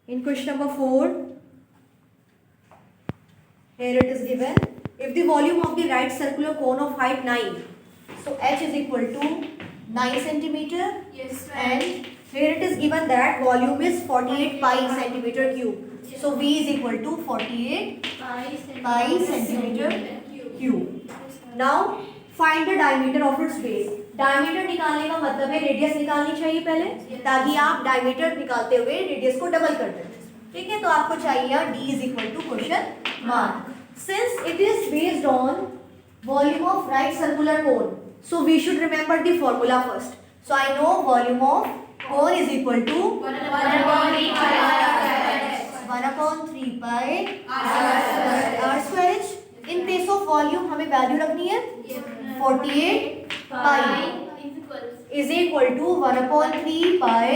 In question number 4, here it is given. If the volume of the right circular cone of height 9, so h is equal to 9 centimeter. Yes, And here it is given that volume is 48 pi centimeter cube. So V is equal to 48 pi centimeter cube. Now find the diameter of its base. Diameter निकालने का मतलब है radius निकालनी चाहिए पहले, ताकि आप diameter निकालते हुए रेडियस को डबल कर दें. ठीक है, तो आपको चाहिए d is equal to question mark. Since it is based on volume of right circular cone, so we should remember the formula first. So I know volume of cone is equal to 1/3 pi r square h. In place of volume हमें value रखनी है 48 pi is equal to 1/3 pi.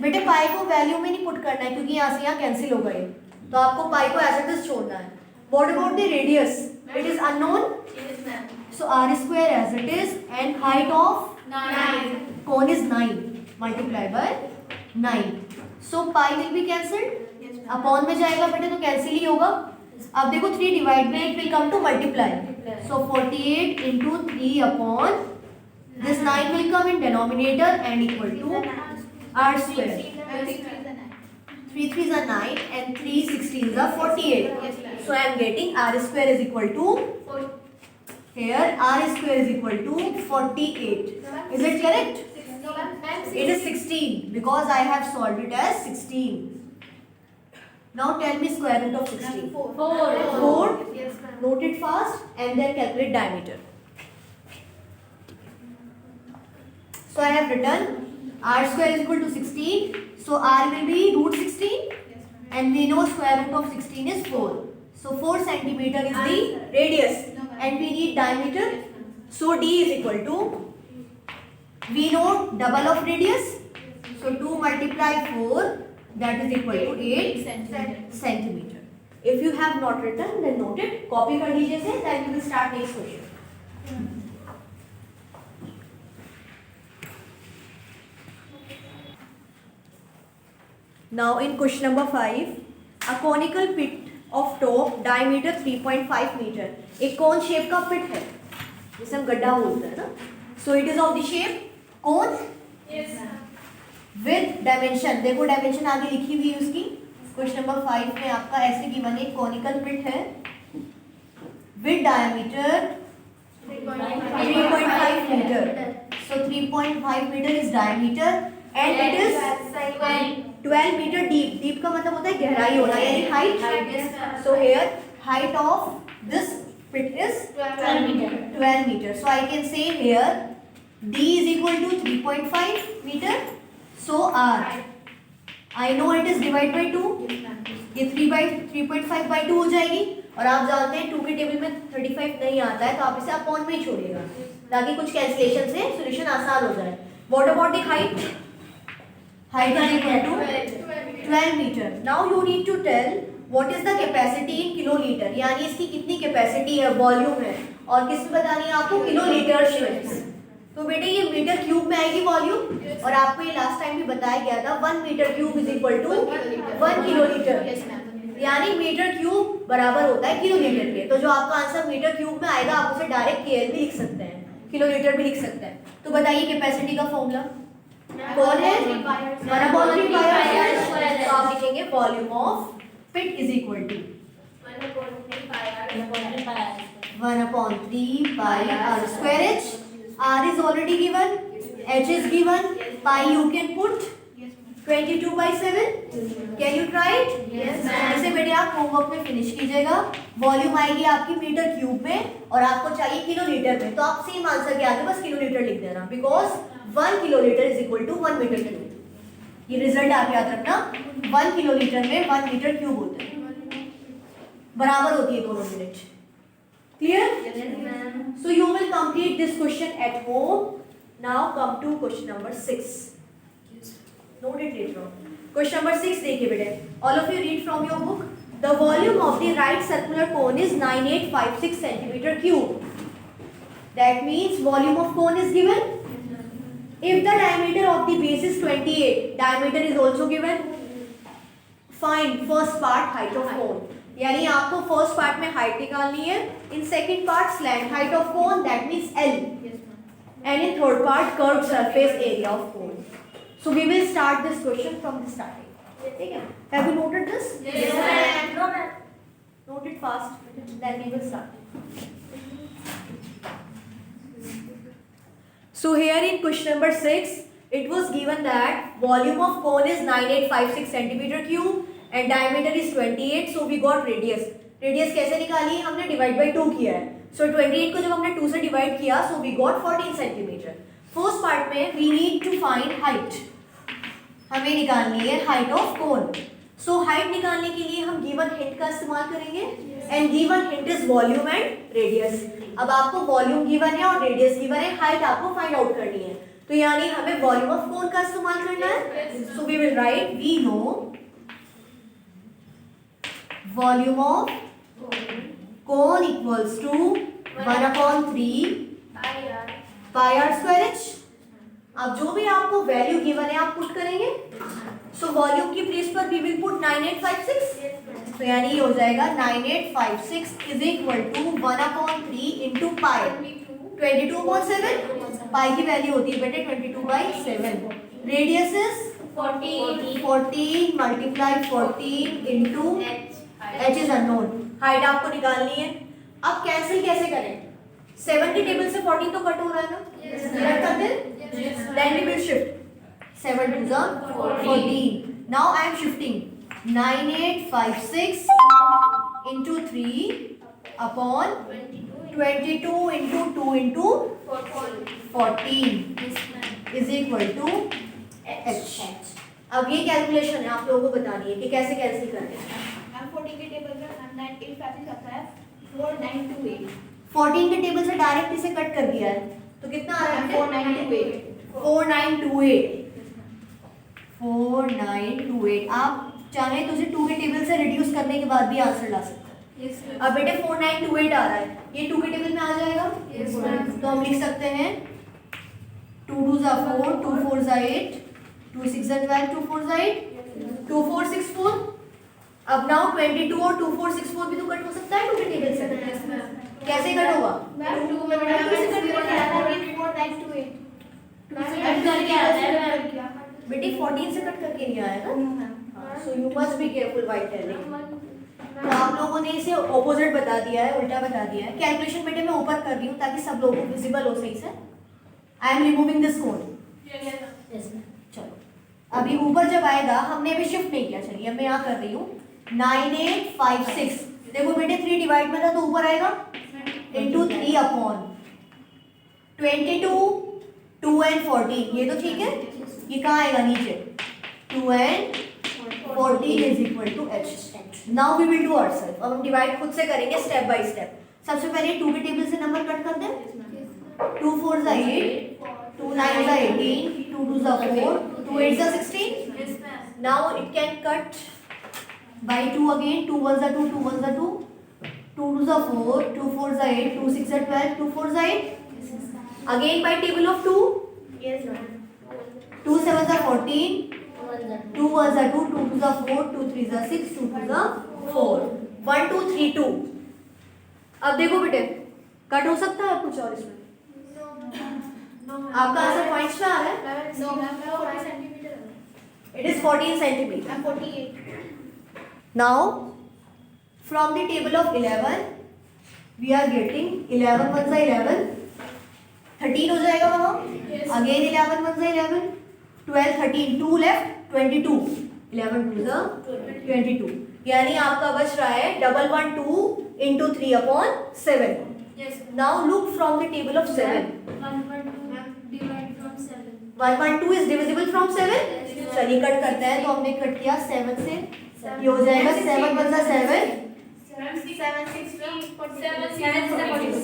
बेटे पाई को value में नहीं put करना है क्योंकि यहाँ से यहाँ कैंसिल हो गए, तो आपको पाई को एज इट इज छोड़ना है. What about the radius? It is unknown. So r square as it is and height of cone is 9 multiplied by 9. So pi will be cancelled. Upon में जाएगा बेटे तो कैंसिल ही होगा. अब देखो 3 डिवाइड में it will come to multiply. So 48 into 3 upon this 9 will come in denominator and equal to r square. 3 3s are 9 and 3 16s are 48. So I am getting r square is equal to, here r square is equal to 48. Is it correct? It is 16 because I have solved it as 16. Now tell me square root of 16. 4. Note it fast and then calculate diameter. So I have written r square is equal to 16. So r will be root 16 and we know square root of 16 is 4. So 4 centimeter is the radius and we need diameter. So d is equal to, we know double of radius. So 2 multiply 4, that is equal to 8 centimeter. If you have not written then note it, copy कर लीजिए से, then you will start next question. Now in question number 5, a conical pit of top diameter 3.5 meter. एक cone shape का pit है जिसे हम गड्ढा बोलते हैं ना. So it is of the shape cone with dimension. देखो dimension आगे लिखी हुई है उसकी. क्वेश्चन नंबर 5 में आपका ऐसे गिवन एक conical pit है with diameter 3.5 meter. So 3.5 meter is diameter and it is 12 meter deep. Deep का मतलब होता है गहराई होना, यानी height. So here height of this pit is 12 meter. So I can say here d is equal to 3.5 meter. So r, I know it is divided by 2. ये 3.5 by 2 हो जाएगी और आप जानते हैं 2 के टेबल में 35 नहीं आता है, तो आप इसे अपॉन में ही छोड़िएगा ताकि कुछ कैंसिलेशन से सॉल्यूशन आसान हो जाए. What about the height? Height is equal to 12 meter. Now you need to tell what is the capacity in kiloliter, यानी इसकी कितनी कैपेसिटी है, वॉल्यूम है, और किसमें बतानी है आपको, किलोलीटर्स में. तो बेटे ये मीटर क्यूब में आएगी वॉल्यूम, और आपको ये लास्ट टाइम भी बताया गया था 1 metre cube is equal to 1 kilolitre, यानी मीटर क्यूब बराबर होता है किलोलीटर के. तो जो आपका आंसर मीटर क्यूब में आएगा आप उसे डायरेक्ट केएल भी लिख सकते हैं, किलोलीटर भी लिख सकते हैं. तो बताइए कैपेसिटी का फॉर्मूला कौन है, 1/3 pi r square. तो आप लिखेंगे volume of pit is equal to 1/3 pi r square h. R is already given, h is given, pi you can put 22/7. Can you try it? इसे बेटे आप होमवर्क में फिनिश कीजिएगा. वॉल्यूम आएगी आपकी मीटर क्यूब में और आपको चाहिए किलोलीटर में, तो आप सेम आंसर के आगे बस किलोलीटर लिख देना, because 1 kilolitre is equal to 1 metre cube. ये रिजल्ट आप याद रखना, 1 किलोलीटर में 1 मीटर क्यूब होता है, बराबर होती है दोनों unit. Clear? So you will complete this question at home. Now come to question number 6. Note it later on. Question number 6 देखिए बेटे. All of you read from your book. The volume of the right circular cone is 9856 centimeter cube. That means volume of cone is given. If the diameter of the base is 28, diameter is also given. Find first part height of cone, यानी आपको first part में height निकालनी है, in second part slant height of cone that means L, and in third part curved surface area of cone. So we will start this question from the starting. ठीक है? Have you noted this? Yes, ma'am. No, ma'am. Note it fast. Then we will start. So here in question number 6, it was given that volume of cone is 9856 centimeter cube and diameter is 28. So we got radius. Radius कैसे निकाली? हमने divide by 2 किया है. So 28 को जब हमने 2 से divide किया, so we got 14 centimetre. First part में we need to find height. हमें निकालनी है height of cone. So height निकालने के लिए हम given hint का इस्तेमाल करेंगे and given hint is volume and radius. अब आपको volume given है और radius given है, height आपको find out करनी है. तो यानी हमें volume of cone का इस्तेमाल करना है. So we will write we know volume of cone equals to 1/3 pi r square h. अब जो भी आपको वैल्यू गिवन है आप पुट करेंगे. सो वॉल्यूम की प्लेस पर वी विल पुट 9856. तो यानी ये हो जाएगा 9856 is equal to 1/3 into pi 22/7. Pi की वैल्यू होती है बेटे 22/7. Radius is 14 multiply 14 into h is unknown. Height आपको निकालनी है. अब कैंसिल कैसे करें? 7 की टेबल से 14 तो कट हो रहा है ना, कट कर दे. Then we will shift 7 to the 14. Now I am shifting 9856 into 3 upon 22 into 2 into 14 is equal to h. अब ये कैलकुलेशन है आप लोगों को बतानी है कि कैसे कैंसिल करते हैं. 14 के टेबल में 9856 आता है 4928. 14 के टेबल से डायरेक्ट इसे कट कर दिया है तो कितना आ रहा है? 4928. आप चाहें तो इसे 2 के टेबल से रिड्यूस करने के बाद भी आंसर ला सकते हैं. Yes, अब बेटे 4928 आ रहा है, ये 2 के टेबल में आ जाएगा. Yes, ma'am. तो हम लिख सकते हैं 2 2 4 2 4 8 2 6 12 2 4 8 2 4 6 4. अब नाउ 22 और 2 4 6 4 भी तो कट हो सकता है 2 के टेबल से. कैसे कट होगा? बेटी 14 से कट करके नहीं आया ना. So you must be careful while telling. तो आप लोगों ने इसे ऑपोजिट बता दिया है, उल्टा बता दिया है. कैलकुलेशन बेटे मैं ऊपर कर रही हूँ ताकि सब लोगों को विजिबल हो सही से. आई एम रिमूविंग दिस कोन. चलो अभी ऊपर जब आएगा, हमने अभी शिफ्ट नहीं किया. चलिए मैं यहाँ कर रही हूँ 9856. देखो बेटे 3 डिवाइड में था तो ऊपर आएगा इंटू 3 अपॉन 22 2 and 14. ये तो ठीक है. ये कहाँ आएगा? नीचे 2 and 14 is equal to h. Now we will do ourself. अब हम डिवाइड खुद से करेंगे स्टेप बाय स्टेप. सबसे पहले 2 के टेबल से नंबर कट कर दें. 2 4 is 8 2 9 is 18 2 2 is 4 2 8 is 16. Now it can cut by 2 again. 2 1 is 2 2 1 is 2 2 2 is 4 2 4 is 8 2 6 is 12 2 4 is 8. Again by table of 2. 2 7 is 14 2 1 is 2 2 2 is 4 2 3 is 6 2 2 is 4 1 2 3 2. अब देखो बेटे cut हो सकता है कुछ और इसमें. आपका आंसर पॉइंट्स पे आ रहा है. It is 14 centimeter. Now from the table of 11 we are getting 11 1 is 11 13 हो जाएगा वहाँ. Again 11 1 is 11 12 13 2 left 22 11 2 is 22. यानी आपका बच रहा है 112 into 3 upon 7. Now look from the table of 7. 112 is divisible from 7. चलिए कट करते हैं. तो हमने कट किया 7 से. ये हो जाएगा 7 1 is 7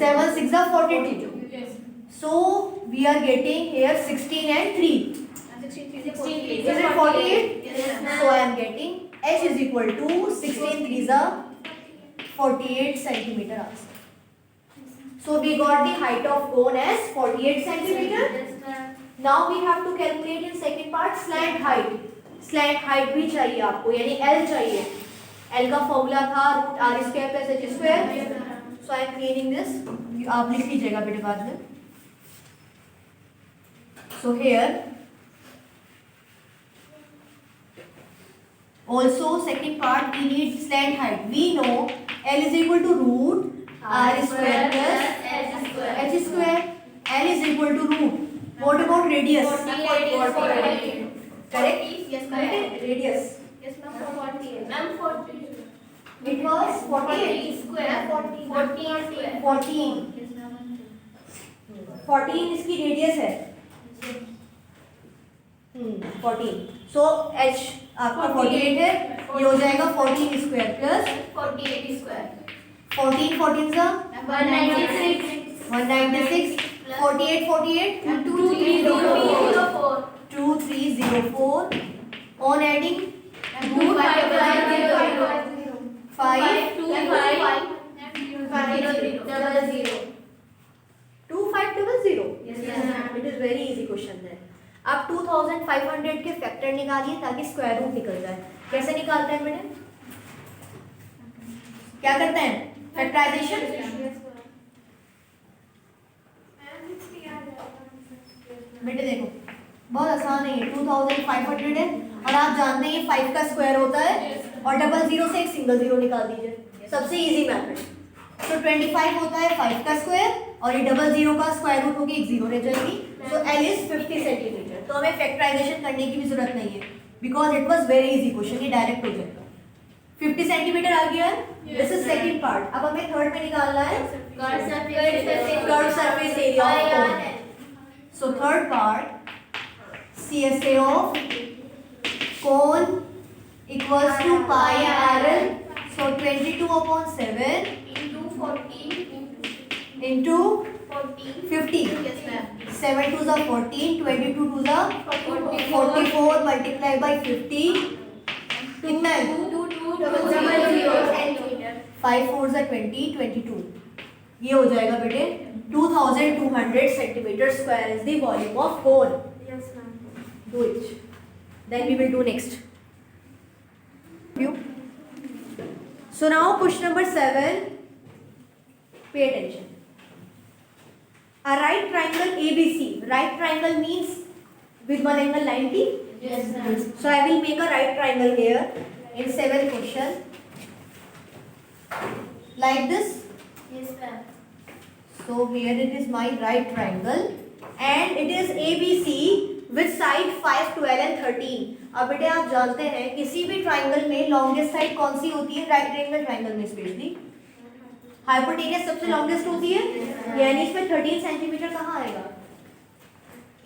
7 6 is 42. So we are getting here 16 and 3. Is it 48? So I am getting h is equal to 16 3 is 48 centimeter answer. So we got the height of cone as 48 centimeter. Now we have to calculate in second part slant height. Slant height भी चाहिए आपको, यानी L चाहिए। L का formula था root r square plus h square. So I'm clearing this, आप लिख लीजिएगा बेटे बाद में। So here also second part we need slant height. We know L is equal to root R square plus H square. L is equal to root. What about radius? 48. Correct? Yes, ma'am. Radius. Yes, ma'am. 48. Ma'am, 40. It was 48. Square. 14 square. 14. Yes, ma'am. 14 इसकी radius है। 14. So H आपका 48 है, ये हो जाएगा 14 square plus 48 square. 14 14 सा 196. 196, 48 48 2304. 2304 on adding 2500. 5 2500. 2500. Yes, ma'am. It is very easy question then. आप 2500 के फैक्टर निकालिए ताकि स्क्वायर रूट निकल जाए। कैसे निकालते हैं बेटे? क्या करते हैं? फैक्टराइजेशन। बेटे देखो बहुत आसान है, ये 2500 है और आप जानते हैं ये 5 का स्क्वायर होता है और डबल जीरो से एक सिंगल जीरो निकाल दीजिए, सबसे इजी मेथड। तो 25 होता है 5 का स्क्वायर और ये डबल जीरो का स्क्वायर रूट होगी, एक जीरो रह जाएगी। So L is 50 centimetre. तो हमें फैक्टराइजेशन करने की भी जरूरत नहीं है because it was very easy question, ये डायरेक्ट हो जाएगा। 50 सेंटीमीटर आ गया है। This is second part. अब हमें थर्ड में निकालना है curve surface area of cone. So third part CSA of cone equals to pi RL. So 22/7 into 50. Yes, ma'am. 7 2s are 14, 22 2s are 44 multiplied by 50. कितना है? 5 4s are 20, 22. ये हो जाएगा बेटे 2200 centimetre square is the volume of cone. Yes, ma'am. Do it. Then we will do next. View. So now question number 7. Pay attention. A right triangle ABC. Right triangle means with one angle 90. Yes, ma'am. So I will make a right triangle here in 7th question. Like this. Yes, ma'am. So here it is my right triangle and it is ABC with side 5, 12 and 13. अब बेटे आप जानते हैं किसी भी triangle में longest side कौन सी होती है? राइट एंगल ट्राइंगल में स्पेशली हाइपोटेनियस सबसे लॉन्गेस्ट होती है, यानी इसमें 13 सेंटीमीटर कहाँ आएगा?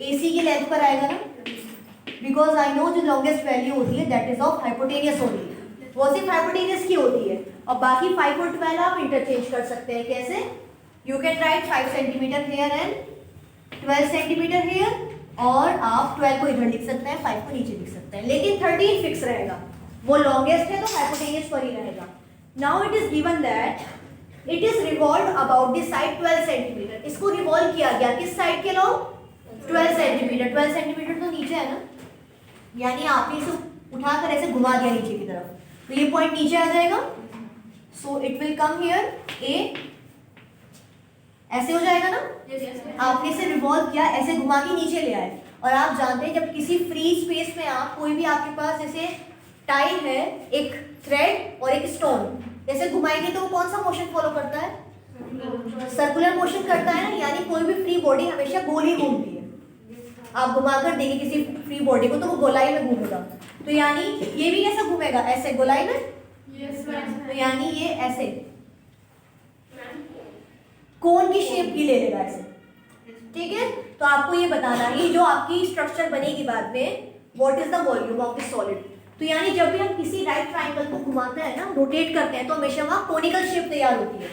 AC की लेंथ पर आएगा ना, बिकॉज आई नो जो लॉन्गेस्ट वैल्यू होती है that is of hypotenuse only, वो सिर्फ हाइपोटेनियस की होती है और बाकी 5 और 12 आप इंटरचेंज कर सकते हैं। कैसे? You can write 5 centimetre here and 12 centimetre here, और आप 12 को इधर लिख सकते हैं, 5 को नीचे लिख सकते हैं, लेकिन 13 फिक्स रहेगा, वो लॉन्गेस्ट है तो हाइपोटेनियस पर ही रहेगा। Now it is given that it is revolve about the side 12 centimetre. इसको रिवॉल्व किया गया किस साइड के लॉन्ग? 12 सेंटीमीटर। 12 सेंटीमीटर तो नीचे है ना, यानी आपने इसे उठाकर ऐसे घुमा दिया नीचे की तरफ, तो ये पॉइंट नीचे आ जाएगा। So it will come here A, ऐसे हो जाएगा ना। आपने इसे रिवॉल्व किया, ऐसे घुमा के नीचे ले आए, और आप जानते हैं जब किसी फ्री स्पेस में आप कोई भी आपके पास जैसे टाइल है, एक थ्रेड और एक स्टोन, जैसे घुमाएंगे तो वो कौन सा मोशन फॉलो करता है? सर्कुलर मोशन करता है ना, यानी कोई भी फ्री बॉडी हमेशा गोल ही घूमती है। आप घुमाकर देखिए किसी फ्री बॉडी को तो वो गोलाई में घूमेगा, तो यानी ये भी कैसा घूमेगा? ऐसे गोलाई में। तो यानी ये ऐसे कोन की शेप भी ले लेगा ऐसे, ठीक है। तो आपको ये बताना है जो आपकी स्ट्रक्चर बनेगी बाद में, what is the volume of the solid. तो यानी जब भी हम किसी राइट ट्राइंगल को घुमाते हैं ना, रोटेट करते हैं, तो हमेशा वहाँ कोनिकल शेप तैयार होती है।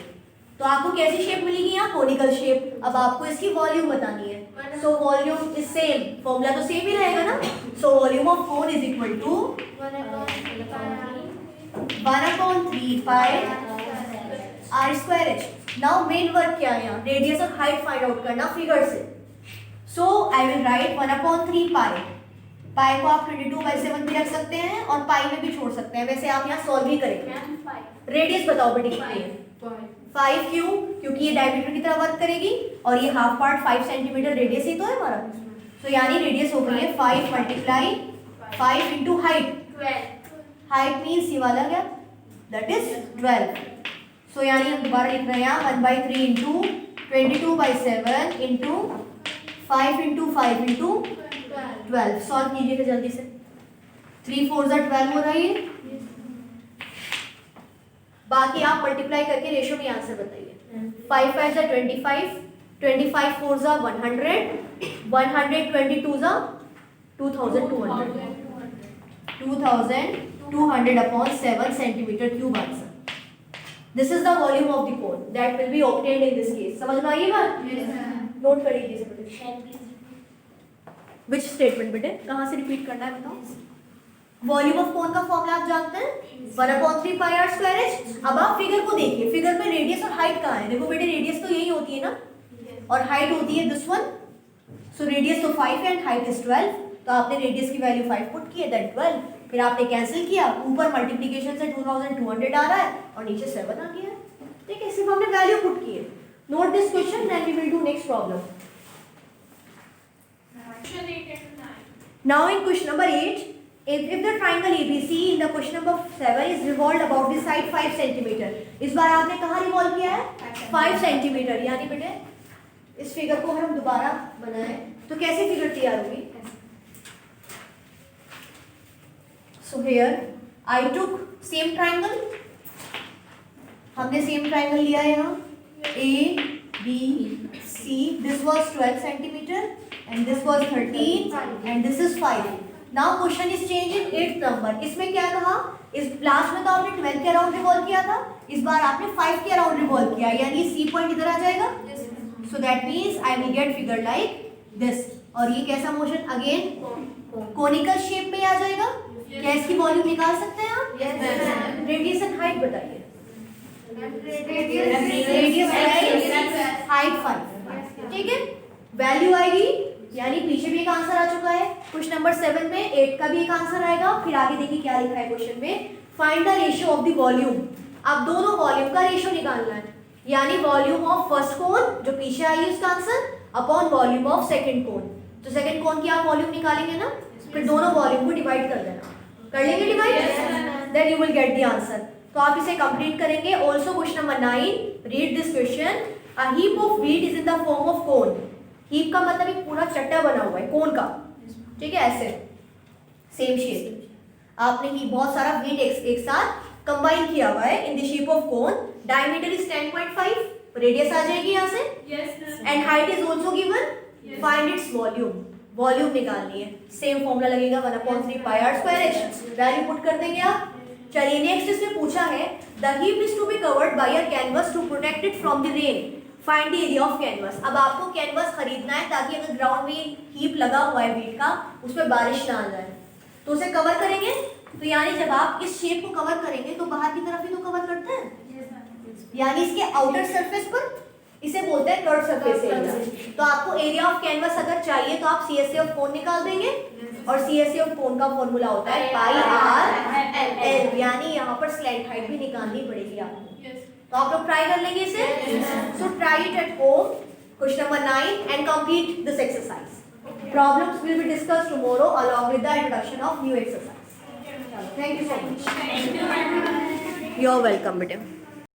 तो आपको कैसी शेप मिलेगी यहाँ? Conical shape. अब आपको इसकी वॉल्यूम बतानी है। So volume is same, formula तो सेम ही रहेगा ना। So volume of cone is equal to 1/3 pi are square h. Now main work क्या है यहाँ? रेडियस और हाइट फाइंड आउट करना फिगर से। सो आई विल राइट 1/3 पाई पाई को आप 22/7 भी रख सकते हैं और पाई में भी छोड़ सकते हैं। वैसे आप यहाँ सॉल्व ही करेंगे। रेडियस बताओ बेटी कितनी है? 5 क्यों? क्योंकि ये डायमीटर की तरह वर्क करेगी और ये हाफ पार्ट 5 सेंटीमीटर रेडियस ही तो है हमारा। तो यानी रेडियस हो गई है 5 multiply 5 into height. Height means ये वाला क्या, दैट इज 12। सो यानी हम दोबारा लिख रहे हैं यहाँ 1/3 into 22/7 into 5 into 5 into 12। Solve कीजिएगा जल्दी से। 3 4 12 हो रहा है ये। बाकी आप मल्टीप्लाई करके रेशो में आंसर बताइए। 5 5 25, 25 4 100, 122 2200, 2200 upon 7 centimeter cube answer. This is the volume of the cone that will be obtained in this case. समझ में आई बात? नोट कर लीजिए बेटे। Which statement बेटे? कहाँ से रिपीट करना है बताओ? वॉल्यूम ऑफ कोन का फॉर्मूला आप जानते हैं 1/3 पाई आर स्क्वायर एच। अब आप फिगर को देखिए, फिगर में रेडियस और हाइट कहाँ है? देखो बेटे रेडियस तो यही होती है ना, और हाइट होती है दिस वन। सो रेडियस तो 5 है एंड हाइट इज 12। तो आपने रेडियस की वैल्यू 5 पुट की है, दैट 12। फिर आपने कैंसिल किया, ऊपर मल्टीप्लिकेशन से 2200 आ रहा है और नीचे 7 आ गया है। ठीक है, सिर्फ हमने वैल्यू पुट की है। Note this question, then we will do next problem. Now in question number 8, if the triangle ABC in the question number 7 is revolved about the side 5 centimeter, इस बार आपने कहाँ रिवॉल्व किया है? 5 सेंटीमीटर। यानी बेटे इस फिगर को हम दोबारा बनाएं तो कैसी फिगर तैयार होगी? So here I took same triangle, हमने सेम ट्राइंगल लिया है यहाँ ABC, this was 12 centimeter and this was 13 and this is 5. Now question is changed in 8th number. इसमें क्या कहा? इस लास्ट में तो आपने 12 के अराउंड रिवॉल्व किया था, इस बार आपने 5 के अराउंड रिवॉल्व किया, यानी C पॉइंट इधर आ जाएगा। So that means I will get figure like this. और ये कैसा मोशन? अगेन कोनिकल शेप में आ जाएगा। क्या इसकी वॉल्यूम निकाल सकते हैं आप? रेडियस एंड हाइट बताइए। Radius height 5। ठीक है, वैल्यू आएगी, यानी पीछे भी एक आंसर आ चुका है। क्वेश्चन नंबर 7 में 8 का भी एक आंसर आएगा। फिर आगे देखिए क्या लिखा है क्वेश्चन में, find the ratio of the volume. अब दोनों वॉल्यूम का रेशियो निकालना है, यानी वॉल्यूम ऑफ फर्स्ट कोन जो पीछे आई है उसका answer upon volume of second cone. तो सेकंड कोन की आप वॉल्यूम निकालेंगे ना, फिर दोनों वॉल्यूम को डिवाइड कर देना। कर लेंगे divide, then you will get the answer. तो आप इसे कंप्लीट करेंगे। Also question number 9, read this question. A heap of wheat is in the form of cone. Heap का मतलब एक पूरा चट्टा बना हुआ है कोन का। ठीक है, ऐसे सेम शेप आपने ही बहुत सारा व्हीट एक साथ कंबाइन किया हुआ है in the shape of cone. Diameter is 10.5, radius आ जाएगी यहाँ से, and height is also given. Find its volume. Volume निकालनी है, सेम फॉर्मूला लगेगा 1/3 pi are square H. Value put कर देंगे आप। चलिए नेक्स्ट इसमें पूछा है, the heap is to be covered by a canvas to protect it from the rain. Find the area of canvas. अब आपको कैनवस खरीदना है ताकि अगर ग्राउंड में हीप लगा हुआ है व्हीट का, उस पर बारिश ना आ जाए, तो उसे कवर करेंगे। तो यानी जब आप इस शेप को कवर करेंगे तो बाहर की तरफ ही तो कवर करते हैं, यानी इसके आउटर सरफेस पर, इसे बोलते हैं कर्व सरफेस एरिया। तो आपको एरिया ऑफ कैनवस अगर चाहिए तो आप CSA ऑफ कोन निकाल देंगे, और CSA ऑफ कोन का फॉर्मूला होता है पाई आर एल, यानी यहाँ पर स्लैंट हाइट भी निकालनी पड़ेगी आपको। तो आप लोग ट्राई कर लेंगे इसे। So try it at home, question number 9 and complete this exercise. Problems will be discussed tomorrow along with the introduction of new exercise. Thank you so much. You are welcome बेटे।